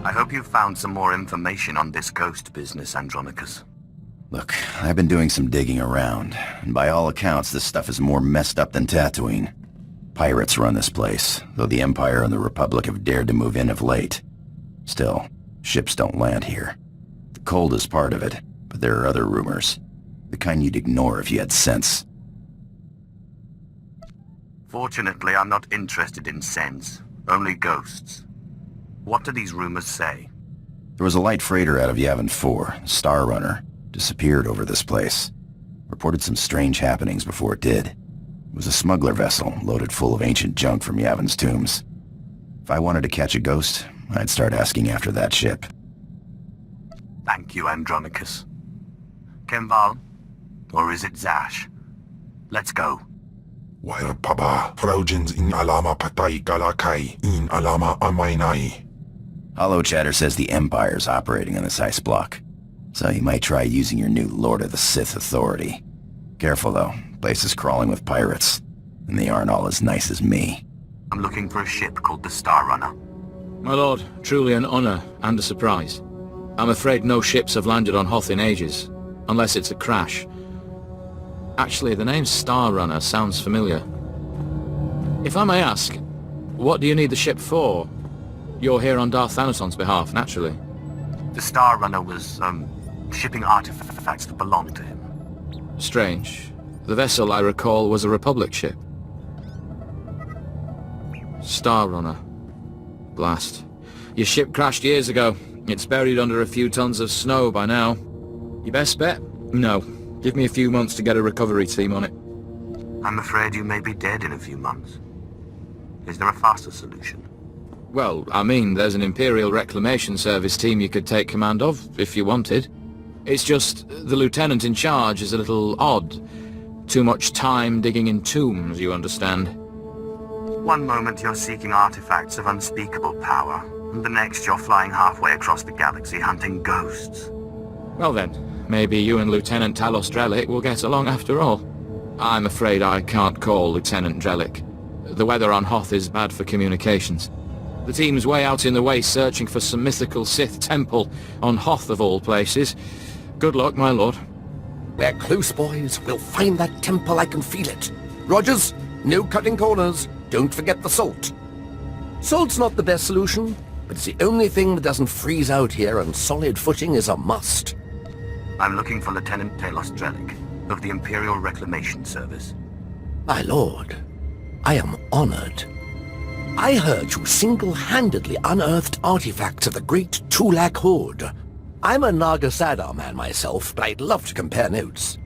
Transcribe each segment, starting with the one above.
I hope you found some more information on this ghost business, Andronicus. Look, I've been doing some digging around, and by all accounts, this stuff is more messed up than Tatooine. Pirates run this place, though the Empire and the Republic have dared to move in of late. Still, ships don't land here. The cold is part of it, but there are other rumors. The kind you'd ignore if you had sense. Fortunately, I'm not interested in sense, only ghosts. What do these rumors say? There was a light freighter out of Yavin 4, Star Runner, disappeared over this place. Reported some strange happenings before it did. It was a smuggler vessel loaded full of ancient junk from Yavin's tombs. If I wanted to catch a ghost, I'd start asking after that ship. Thank you, Andronicus. Kemval? Or is it Zash? Let's go. Wair paba, Fraujins in alama patay galakai, in alama amainai. Hollow Chatter says the Empire's operating on this ice block. So you might try using your new Lord of the Sith authority. Careful though, place is crawling with pirates, and they aren't all as nice as me. I'm looking for a ship called the Star Runner. My lord, truly an honor and a surprise. I'm afraid no ships have landed on Hoth in ages, unless it's a crash. Actually, the name Star Runner sounds familiar. If I may ask, what do you need the ship for? You're here on Darth Thanason's behalf, naturally. The Star Runner was, shipping artifacts that belonged to him. Strange. The vessel, I recall, was a Republic ship. Star Runner. Blast. Your ship crashed years ago. It's buried under a few tons of snow by now. Your best bet? No. Give me a few months to get a recovery team on it. I'm afraid you may be dead in a few months. Is there a faster solution? Well, I mean, there's an Imperial Reclamation Service team you could take command of, if you wanted. It's just, the lieutenant in charge is a little odd. Too much time digging in tombs, you understand. One moment you're seeking artifacts of unspeakable power, and the next you're flying halfway across the galaxy hunting ghosts. Well then, maybe you and Lieutenant Talos Drellick will get along after all. I'm afraid I can't call Lieutenant Drellick. The weather on Hoth is bad for communications. The team's way out in the way searching for some mythical Sith temple on Hoth of all places. Good luck, my lord. We're close, boys. We'll find that temple, I can feel it. Rogers, no cutting corners. Don't forget the salt. Salt's not the best solution, but it's the only thing that doesn't freeze out here, and solid footing is a must. I'm looking for Lieutenant Talos Drellick of the Imperial Reclamation Service. My lord, I am honored. I heard you single-handedly unearthed artifacts of the great Tulak Horde. I'm a Naga Sadar man myself, but I'd love to compare notes.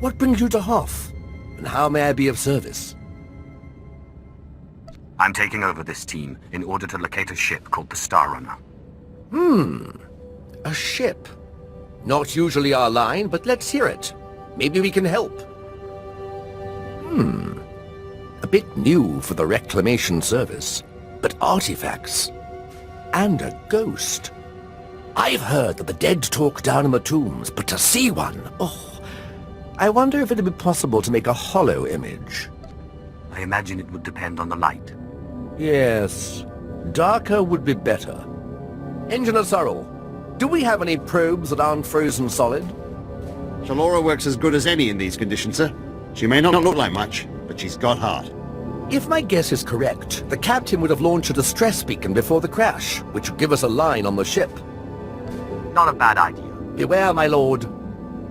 What brings you to Hoth, and how may I be of service? I'm taking over this team in order to locate a ship called the Star Runner. A ship. Not usually our line, but let's hear it. Maybe we can help. A bit new for the Reclamation Service, but artifacts. And a ghost. I've heard that the dead talk down in the tombs, but to see one, I wonder if it'd be possible to make a hollow image. I imagine it would depend on the light. Yes, darker would be better. Engineer Sorrel, do we have any probes that aren't frozen solid? Shalora works as good as any in these conditions, sir. She may not look like much, but she's got heart. If my guess is correct, the captain would have launched a distress beacon before the crash, which would give us a line on the ship. Not a bad idea. Beware, my lord.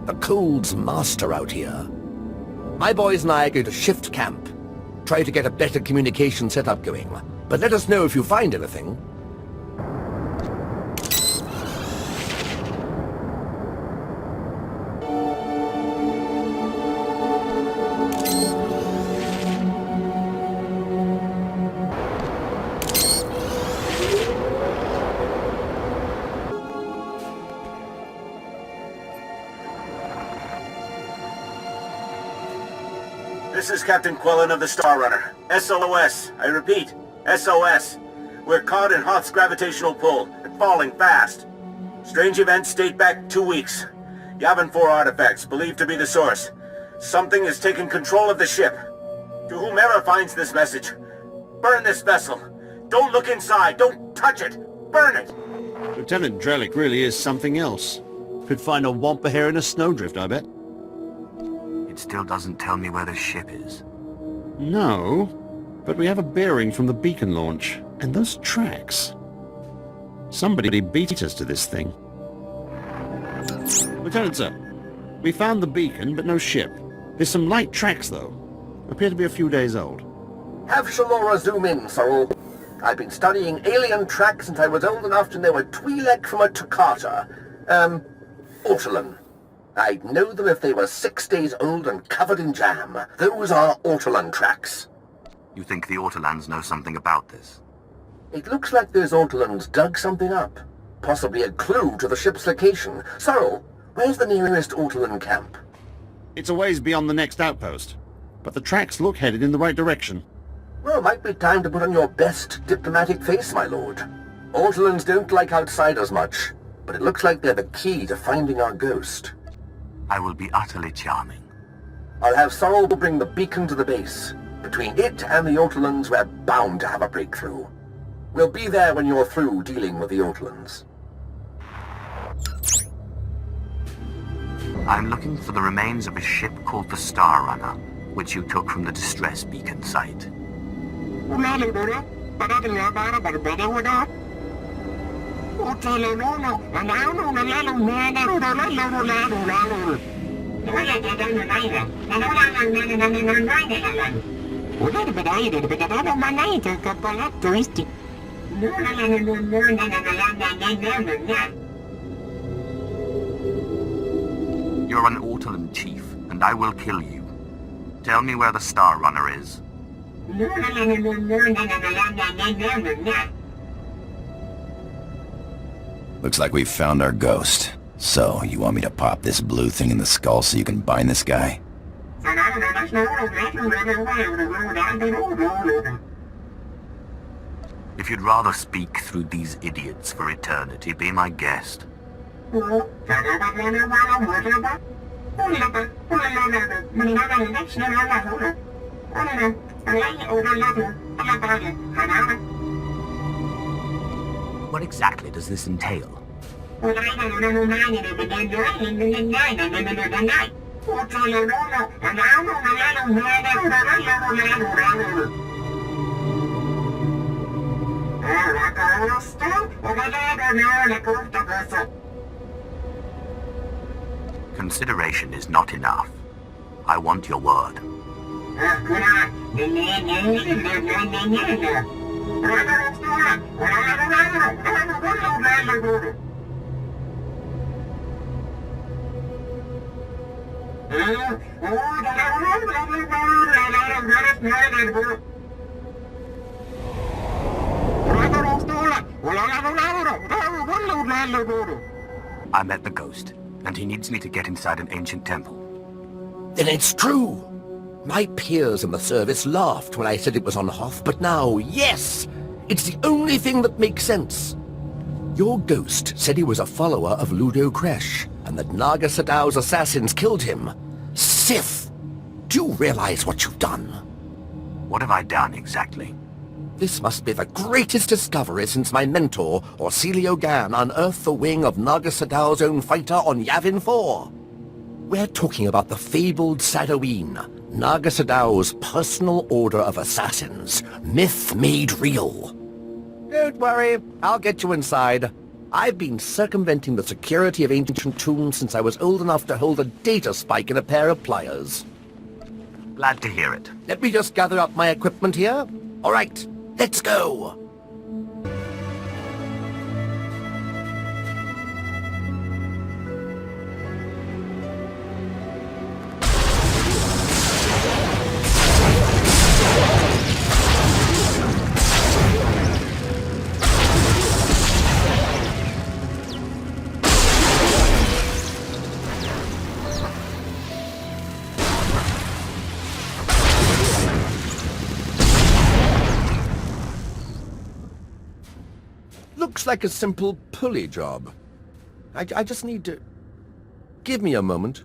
The cold's master out here. My boys and I are going to shift camp. Try to get a better communication setup going. But let us know if you find anything. This is Captain Quillen of the Star Runner. SOS. I repeat, SOS. We're caught in Hoth's gravitational pull and falling fast. Strange events date back 2 weeks. Yavin 4 artifacts believed to be the source. Something has taken control of the ship. To whomever finds this message, burn this vessel. Don't look inside. Don't touch it. Burn it. Lieutenant Drellick really is something else. Could find a wampa hair in a snowdrift, I bet. It still doesn't tell me where the ship is. No, but we have a bearing from the beacon launch, and those tracks. Somebody beat us to this thing. Lieutenant, sir, we found the beacon, but no ship. There's some light tracks, though. Appear to be a few days old. Have Shalora zoom in, Sorrel. I've been studying alien tracks since I was old enough to know a Twi'lek from a Toccata. Ortolan. I'd know them if they were 6 days old and covered in jam. Those are Ortolan tracks. You think the Ortolans know something about this? It looks like those Ortolans dug something up. Possibly a clue to the ship's location. Sorrel, where's the nearest Ortolan camp? It's a ways beyond the next outpost, but the tracks look headed in the right direction. Well, might be time to put on your best diplomatic face, my lord. Ortolans don't like outsiders much, but it looks like they're the key to finding our ghost. I will be utterly charming. I'll have Sorrel bring the beacon to the base. Between it and the Ortolans, we're bound to have a breakthrough. We'll be there when you're through dealing with the Ortolans. I'm looking for the remains of a ship called the Star Runner, which you took from the distress beacon site. You're an Ortolan chief, and I will kill you. Tell me where the Star Runner is. Looks like we've found our ghost. So, you want me to pop this blue thing in the skull so you can bind this guy? If you'd rather speak through these idiots for eternity, be my guest. What exactly does this entail? Consideration is not enough. I want your word. I met the ghost, and he needs me to get inside an ancient temple. Then it's true. My peers in the service laughed when I said it was on Hoth, but now, yes! It's the only thing that makes sense. Your ghost said he was a follower of Ludo Kresh, and that Naga Sadow's assassins killed him. Sith! Do you realize what you've done? What have I done exactly? This must be the greatest discovery since my mentor, Orsilio Gan, unearthed the wing of Naga Sadow's own fighter on Yavin 4. We're talking about the fabled Sadoween, Naga Sadow's personal order of assassins, myth made real. Don't worry, I'll get you inside. I've been circumventing the security of ancient tombs since I was old enough to hold a data spike in a pair of pliers. Glad to hear it. Let me just gather up my equipment here. All right, let's go. Looks like a simple pulley job. I just need to... Give me a moment.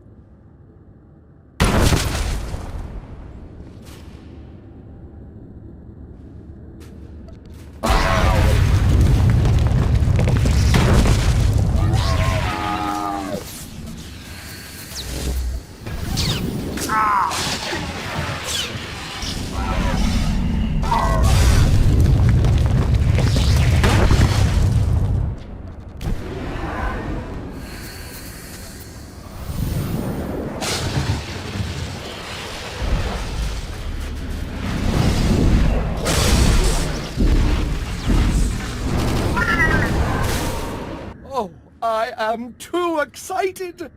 I am too excited!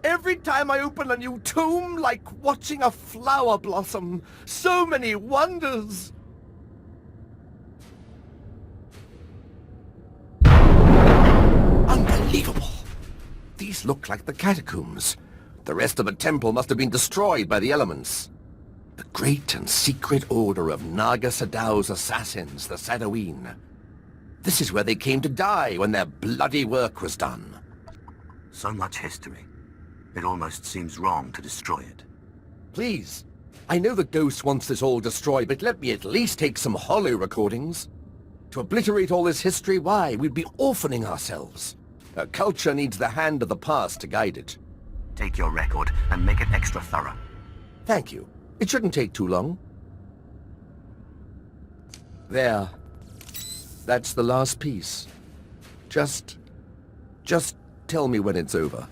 Every time I open a new tomb, like watching a flower blossom. So many wonders! Unbelievable! These look like the catacombs. The rest of the temple must have been destroyed by the elements. The great and secret order of Naga Sadow's assassins, the Sadoween. This is where they came to die when their bloody work was done. So much history. It almost seems wrong to destroy it. Please, I know the ghost wants this all destroyed, but let me at least take some holo recordings. To obliterate all this history, why, we'd be orphaning ourselves. Our culture needs the hand of the past to guide it. Take your record and make it extra thorough. Thank you. It shouldn't take too long. There. That's the last piece. Just tell me when it's over.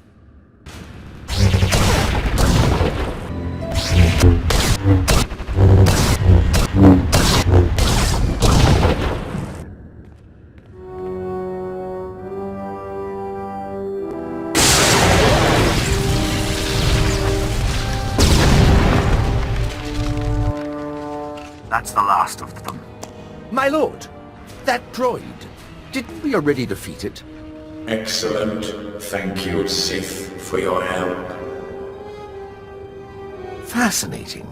That's the last of them. My lord, that droid, didn't we already defeat it? Excellent. Thank you, Sith, for your help. Fascinating.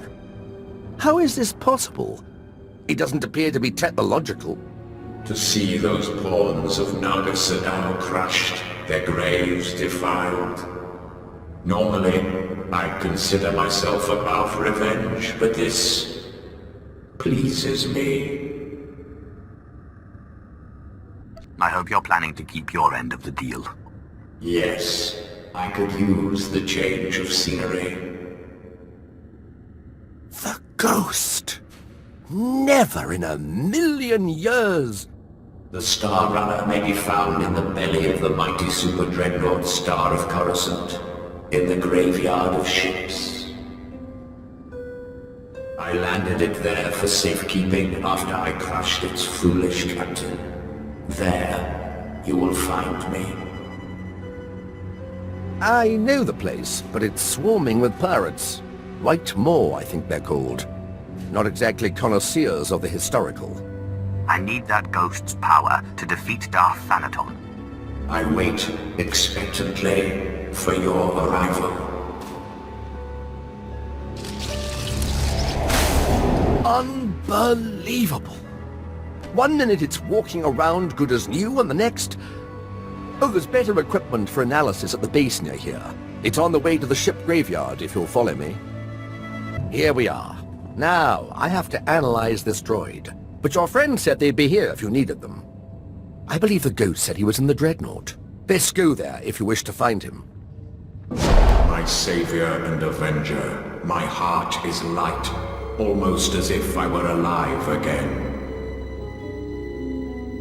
How is this possible? It doesn't appear to be technological. To see those pawns of Naga Sadow crushed, their graves defiled. Normally, I'd consider myself above revenge, but this pleases me. I hope you're planning to keep your end of the deal. Yes, I could use the change of scenery. The ghost! Never in a million years! The Star Runner may be found in the belly of the mighty super dreadnought Star of Coruscant, in the graveyard of ships. I landed it there for safekeeping after I crushed its foolish captain. There, you will find me. I know the place, but it's swarming with pirates. White Moor, I think they're called. Not exactly connoisseurs of the historical. I need that ghost's power to defeat Darth Thanaton. I wait expectantly for your arrival. Unbelievable! One minute it's walking around good as new, and the next... Oh, there's better equipment for analysis at the base near here. It's on the way to the ship graveyard, if you'll follow me. Here we are. Now, I have to analyze this droid. But your friend said they'd be here if you needed them. I believe the ghost said he was in the dreadnought. Best go there if you wish to find him. My savior and avenger, my heart is light, almost as if I were alive again.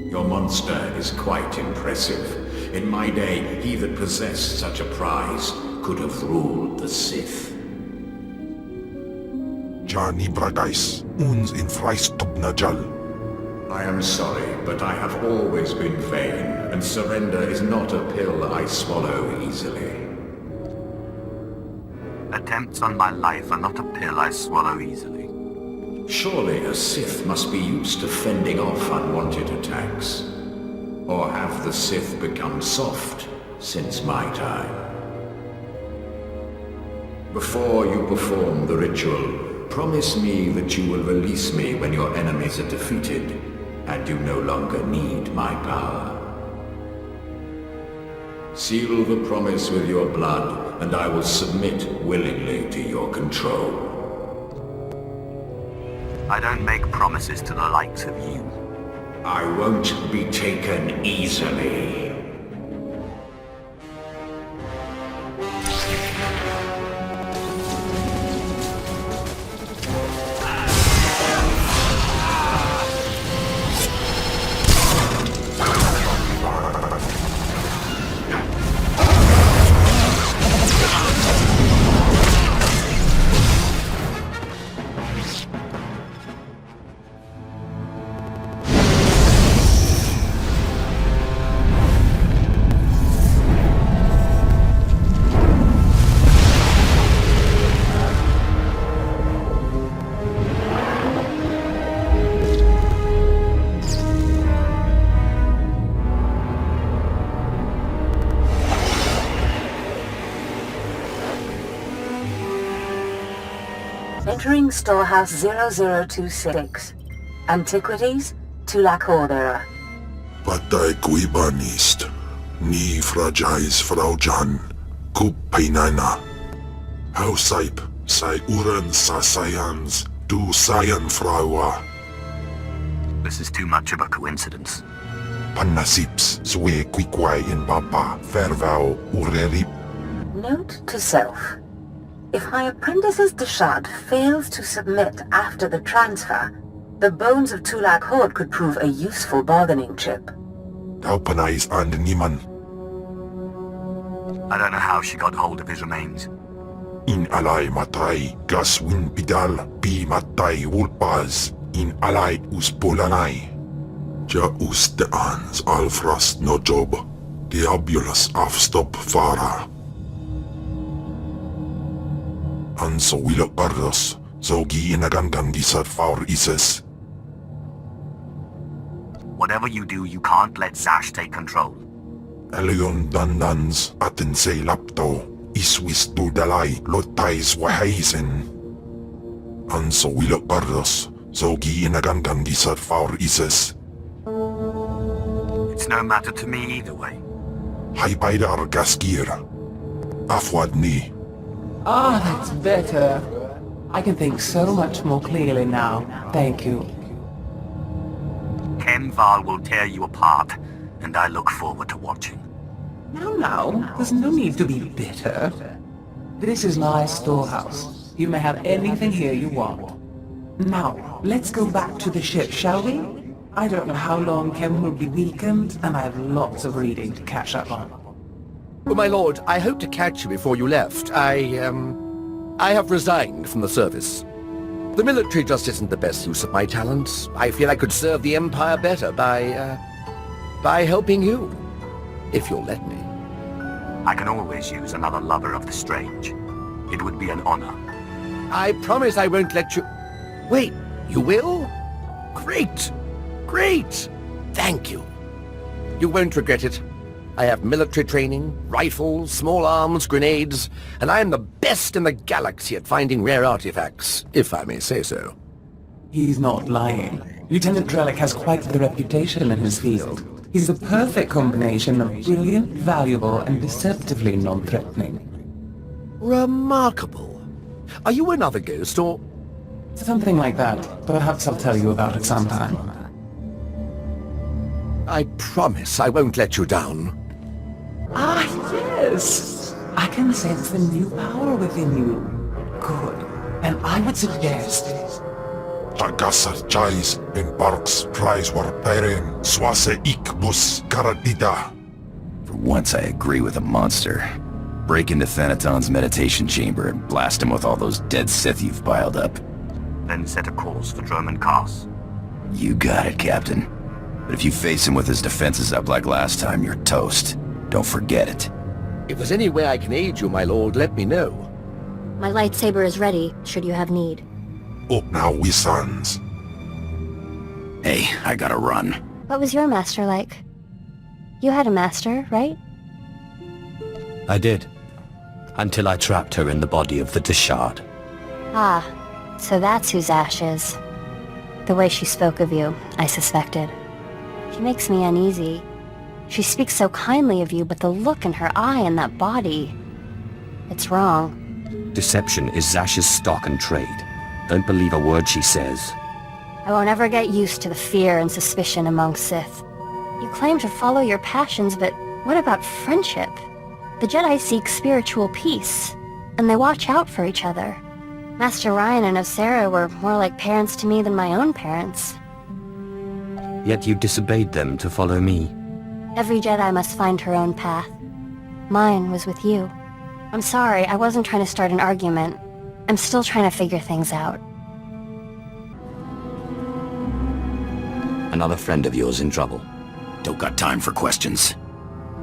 Your monster is quite impressive. In my day, he that possessed such a prize could have ruled the Sith. Jani Bragais, uns in Freistobnajal. I am sorry, but I have always been vain, and surrender is not a pill I swallow easily. Attempts on my life are not a pill I swallow easily. Surely a Sith must be used to fending off unwanted attacks. Or have the Sith become soft since my time? Before you perform the ritual, promise me that you will release me when your enemies are defeated, and you no longer need my power. Seal the promise with your blood, and I will submit willingly to your control. I don't make promises to the likes of you. I won't be taken easily. Entering Storehouse 0026. Antiquities, Tulak Horde era. Patay kuibanist. Ni fragile fraujan. Kup painana. Hausaip, sai uren sa sayans. Du sayan fraua. This is too much of a coincidence. Panasips, zwe quiquai in baba. Fervau urerip. Note to self. If my apprentice's Deshad fails to submit after the transfer, the bones of Tulak Horde could prove a useful bargaining chip. Daupanais and Niman. I don't know how she got hold of his remains. In alai matai, gas win pidal, pi matai wulpaz, in alai us polanai. Ja us de ans alfrast no job, diabulus afstop fara. Anso wilo pardos, zogi inagangan gisat faur ises. Whatever you do, you can't let Zash take control. Elion dandans atin se lapto, iswis tu dalai lotais wahaisen. Anso wilo pardos, zogi inagangan gisat faur ises. It's no matter to me either way. Hai baidar gaskir. Afwad ni. Ah, that's better. I can think so much more clearly now. Thank you. Ken Val will tear you apart, and I look forward to watching. Now, there's no need to be bitter. This is my storehouse. You may have anything here you want. Now, let's go back to the ship, shall we? I don't know how long Ken will be weakened, and I have lots of reading to catch up on. Oh, my lord, I hoped to catch you before you left. I have resigned from the service. The military just isn't the best use of my talents. I feel I could serve the Empire better by helping you. If you'll let me. I can always use another lover of the strange. It would be an honor. I promise I won't let you... Wait, you will? Great! Great! Thank you. You won't regret it. I have military training, rifles, small arms, grenades, and I am the best in the galaxy at finding rare artifacts, if I may say so. He's not lying. Lieutenant Drellick has quite the reputation in his field. He's the perfect combination of brilliant, valuable, and deceptively non-threatening. Remarkable. Are you another ghost, or...? Something like that. Perhaps I'll tell you about it sometime. I promise I won't let you down. Ah, yes! I can sense the new power within you. Good. And I would suggest... Tagasar chais in parks prize war pairing swase ikbus karatida. For once I agree with a monster. Break into Thanaton's meditation chamber and blast him with all those dead Sith you've piled up. Then set a course for Droman Cars. You got it, Captain. But if you face him with his defenses up like last time, you're toast. Don't forget it. If there's any way I can aid you, my lord, let me know. My lightsaber is ready, should you have need. Up now, we sons. Hey, I gotta run. What was your master like? You had a master, right? I did. Until I trapped her in the body of the Deshad. Ah, so that's whose Ash is. The way she spoke of you, I suspected. She makes me uneasy. She speaks so kindly of you, but the look in her eye and that body... It's wrong. Deception is Zash's stock and trade. Don't believe a word she says. I won't ever get used to the fear and suspicion among Sith. You claim to follow your passions, but what about friendship? The Jedi seek spiritual peace, and they watch out for each other. Master Ryan and Osera were more like parents to me than my own parents. Yet you disobeyed them to follow me. Every Jedi must find her own path. Mine was with you. I'm sorry, I wasn't trying to start an argument. I'm still trying to figure things out. Another friend of yours in trouble. Don't got time for questions.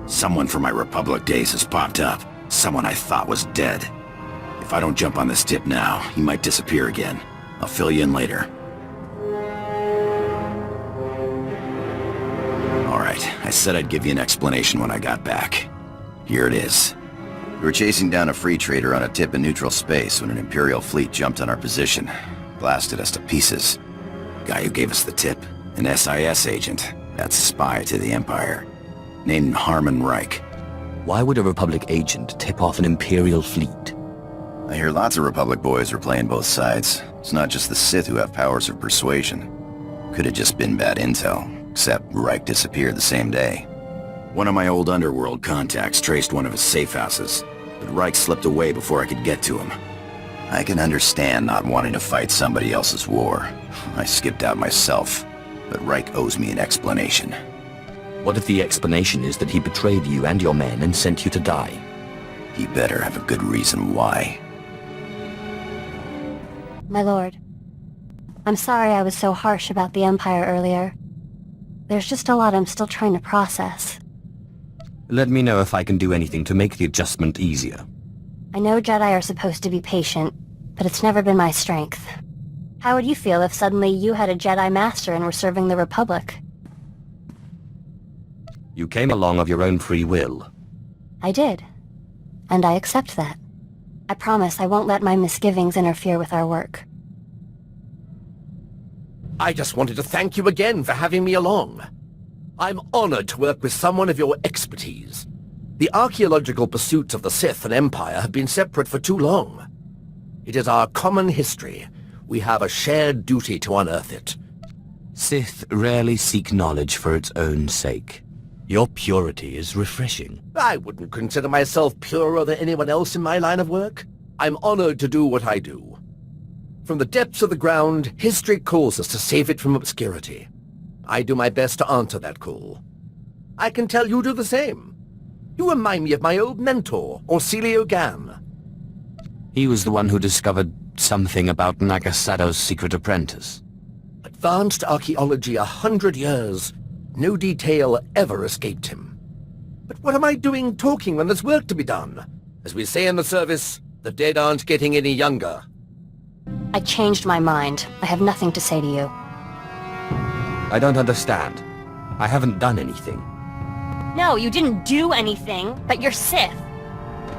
Someone from my Republic days has popped up. Someone I thought was dead. If I don't jump on this tip now, he might disappear again. I'll fill you in later. Alright, I said I'd give you an explanation when I got back. Here it is. We were chasing down a free trader on a tip in neutral space when an Imperial fleet jumped on our position. Blasted us to pieces. Guy who gave us the tip, an SIS agent. That's a spy to the Empire. Named Harmon Reich. Why would a Republic agent tip off an Imperial fleet? I hear lots of Republic boys were playing both sides. It's not just the Sith who have powers of persuasion. Could have just been bad intel, except Reich disappeared the same day. One of my old underworld contacts traced one of his safe houses, but Reich slipped away before I could get to him. I can understand not wanting to fight somebody else's war. I skipped out myself, but Reich owes me an explanation. What if the explanation is that he betrayed you and your men and sent you to die? He better have a good reason why. My lord, I'm sorry I was so harsh about the Empire earlier. There's just a lot I'm still trying to process. Let me know if I can do anything to make the adjustment easier. I know Jedi are supposed to be patient, but it's never been my strength. How would you feel if suddenly you had a Jedi Master and were serving the Republic? You came along of your own free will. I did. And I accept that. I promise I won't let my misgivings interfere with our work. I just wanted to thank you again for having me along. I'm honored to work with someone of your expertise. The archaeological pursuits of the Sith and Empire have been separate for too long. It is our common history. We have a shared duty to unearth it. Sith rarely seek knowledge for its own sake. Your purity is refreshing. I wouldn't consider myself purer than anyone else in my line of work. I'm honored to do what I do. From the depths of the ground, history calls us to save it from obscurity. I do my best to answer that call. I can tell you do the same. You remind me of my old mentor, Orsilio Gan. He was the one who discovered something about Nagasado's secret apprentice. Advanced archaeology 100 years. No detail ever escaped him. But what am I doing talking when there's work to be done? As we say in the service, the dead aren't getting any younger. I changed my mind. I have nothing to say to you. I don't understand. I haven't done anything. No, you didn't do anything, but you're Sith.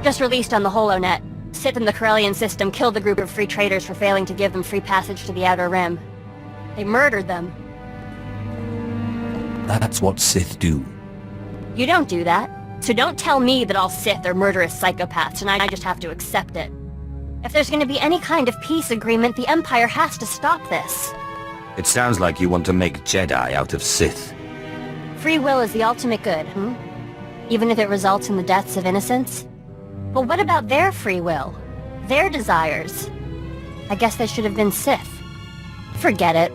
Just released on the HoloNet. Sith in the Corellian system killed a group of free traders for failing to give them free passage to the Outer Rim. They murdered them. That's what Sith do. You don't do that. So don't tell me that all Sith are murderous psychopaths and I just have to accept it. If there's going to be any kind of peace agreement, the Empire has to stop this. It sounds like you want to make Jedi out of Sith. Free will is the ultimate good, Even if it results in the deaths of innocents? But what about their free will? Their desires? I guess they should have been Sith. Forget it.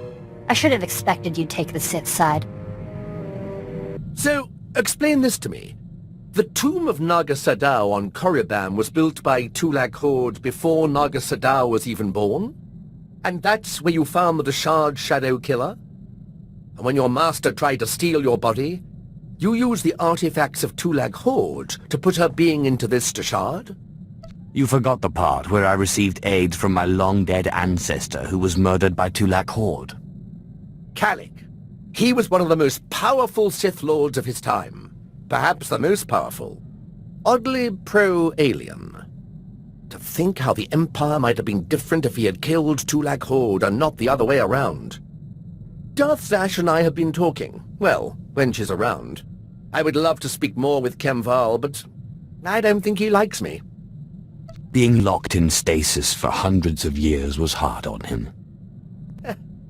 I should have expected you'd take the Sith side. So, explain this to me. The tomb of Naga Sadow on Korriban was built by Tulak Horde before Naga Sadow was even born? And that's where you found the Deshard Shadow Killer? And when your master tried to steal your body, you used the artifacts of Tulak Horde to put her being into this Deshard? You forgot the part where I received aid from my long-dead ancestor who was murdered by Tulak Horde. Kalik. He was one of the most powerful Sith Lords of his time. Perhaps the most powerful. Oddly pro-alien. To think how the Empire might have been different if he had killed Tulak Horde and not the other way around. Darth Zash and I have been talking. Well, when she's around. I would love to speak more with Kemval, but I don't think he likes me. Being locked in stasis for hundreds of years was hard on him.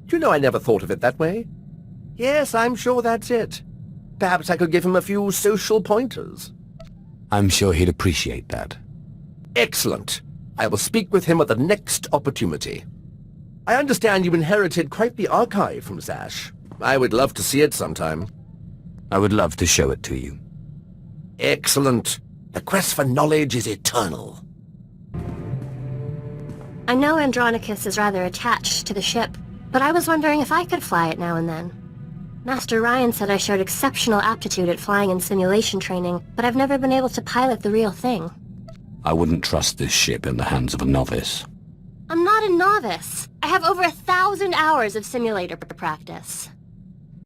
You know I never thought of it that way. Yes, I'm sure that's it. Perhaps I could give him a few social pointers. I'm sure he'd appreciate that. Excellent. I will speak with him at the next opportunity. I understand you inherited quite the archive from Zash. I would love to see it sometime. I would love to show it to you. Excellent. The quest for knowledge is eternal. I know Andronicus is rather attached to the ship, but I was wondering if I could fly it now and then. Master Ryan said I showed exceptional aptitude at flying in simulation training, but I've never been able to pilot the real thing. I wouldn't trust this ship in the hands of a novice. I'm not a novice. I have over 1,000 hours of simulator practice.